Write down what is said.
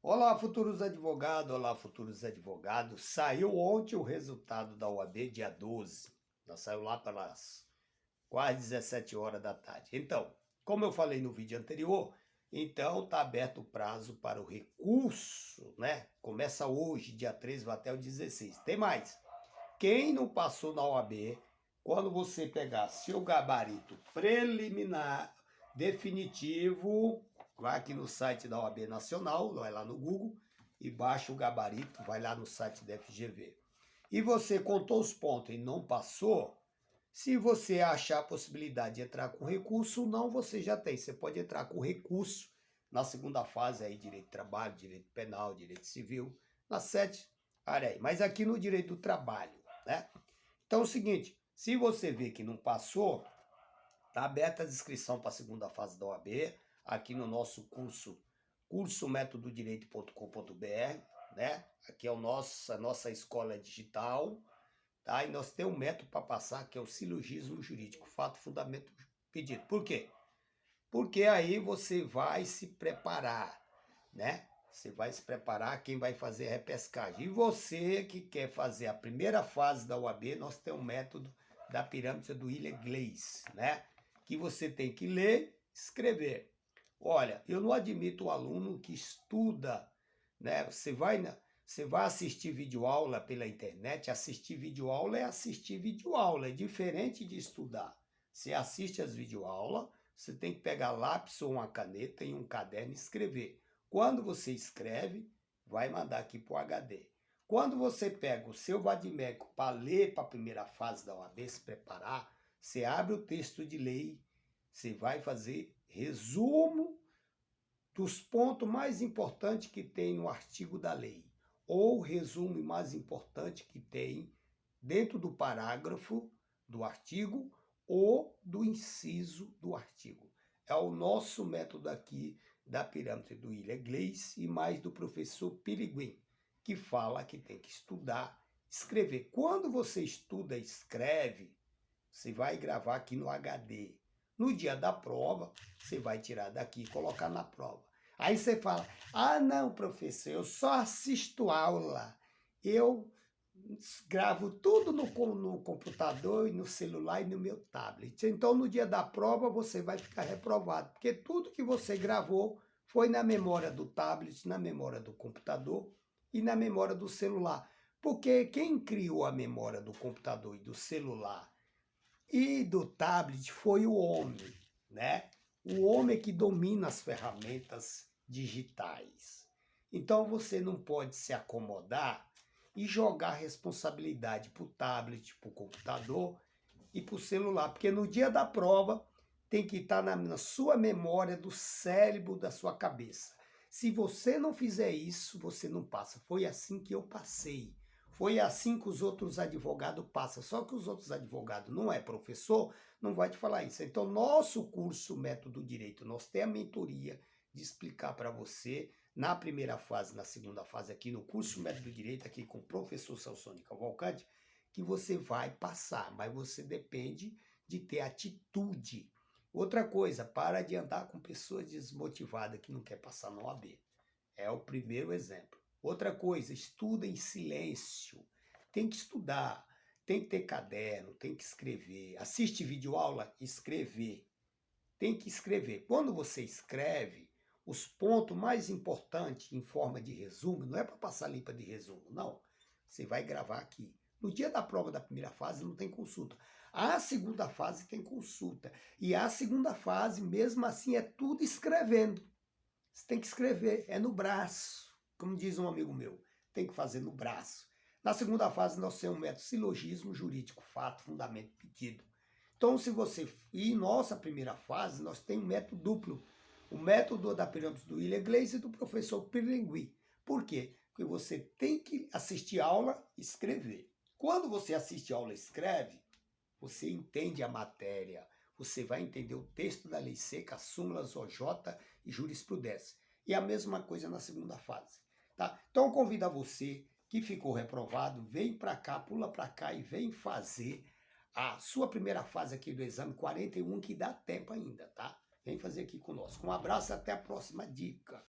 Olá, futuros advogados. Saiu ontem o resultado da OAB, dia 12. Já saiu lá pelas quase 17 horas da tarde. Então, como eu falei no vídeo anterior, então está aberto o prazo para o recurso, né? Começa hoje, dia 13, vai até o 16. Tem mais. Quem não passou na OAB, quando você pegar seu gabarito preliminar, definitivo, vai aqui no site da OAB Nacional, vai lá no Google e baixa o gabarito, vai lá no site da FGV. E você contou os pontos e não passou, se você achar a possibilidade de entrar com recurso, não, você já tem. Você pode entrar com recurso na segunda fase, aí, direito de trabalho, direito penal, direito civil, na 7 área aí. Mas aqui no direito do trabalho, né? Então é o seguinte, se você vê que não passou, está aberta a inscrição para a segunda fase da OAB, aqui no nosso cursometodo-direito.com.br, né? Aqui é a nossa escola digital, tá? E nós temos um método para passar, que é o silogismo jurídico, fato, fundamento, pedido. Por quê? Porque aí você vai se preparar, né? Você vai se preparar, quem vai fazer a repescagem. E você que quer fazer a primeira fase da UAB, nós temos um método da pirâmide do William Glaze, né? Que você tem que ler, escrever. Olha, eu não admito o aluno que estuda, né? Você vai assistir videoaula pela internet, assistir videoaula é assistir videoaula, é diferente de estudar. Você assiste as videoaulas, você tem que pegar lápis ou uma caneta e um caderno e escrever. Quando você escreve, vai mandar aqui para o HD. Quando você pega o seu vadimédico para ler para a primeira fase da OAB, se preparar, você abre o texto de lei, você vai fazer resumo dos pontos mais importantes que tem no artigo da lei, ou resumo mais importante que tem dentro do parágrafo do artigo ou do inciso do artigo. É o nosso método aqui da pirâmide do William Glaze e mais do professor Piriguim, que fala que tem que estudar, escrever. Quando você estuda e escreve, você vai gravar aqui no HD. No dia da prova, você vai tirar daqui e colocar na prova. Aí você fala, ah não, professor, eu só assisto aula. Eu gravo tudo no computador e no celular e no meu tablet. Então, no dia da prova, você vai ficar reprovado, porque tudo que você gravou foi na memória do tablet, na memória do computador e na memória do celular. Porque quem criou a memória do computador e do celular e do tablet foi o homem, né? O homem que domina as ferramentas digitais. Então, você não pode se acomodar e jogar a responsabilidade para o tablet, para o computador e para o celular, porque no dia da prova tem que estar na sua memória do cérebro da sua cabeça. Se você não fizer isso, você não passa. Foi assim que eu passei. Foi assim que os outros advogados passam. Só que os outros advogados não é professor, não vai te falar isso. Então, nosso curso Método Direito, nós temos a mentoria de explicar para você na primeira fase, na segunda fase aqui no curso Método Direito, aqui com o professor Celso Cavalcante, que você vai passar, mas você depende de ter atitude. Outra coisa, para de andar com pessoas desmotivadas que não quer passar na OAB. É o primeiro exemplo. Outra coisa, estuda em silêncio. Tem que estudar, tem que ter caderno, tem que escrever. Assiste videoaula, escrever. Tem que escrever. Quando você escreve, os pontos mais importantes em forma de resumo, não é para passar limpa de resumo, não. Você vai gravar aqui. No dia da prova da primeira fase não tem consulta. A segunda fase tem consulta. E a segunda fase, mesmo assim, é tudo escrevendo. Você tem que escrever, é no braço. Como diz um amigo meu, tem que fazer no braço. Na segunda fase, nós temos um método silogismo jurídico, fato, fundamento, pedido. Então, se você... E nossa primeira fase, nós temos um método duplo. O método da pirâmide do William Glaze e do professor Piriguim. Por quê? Porque você tem que assistir aula e escrever. Quando você assiste aula e escreve, você entende a matéria, você vai entender o texto da lei seca, súmulas OJ e jurisprudência. E a mesma coisa na segunda fase. Tá? Então, eu convido a você que ficou reprovado, vem para cá, pula para cá e vem fazer a sua primeira fase aqui do exame 41, que dá tempo ainda, tá? Vem fazer aqui conosco. Um abraço e até a próxima dica.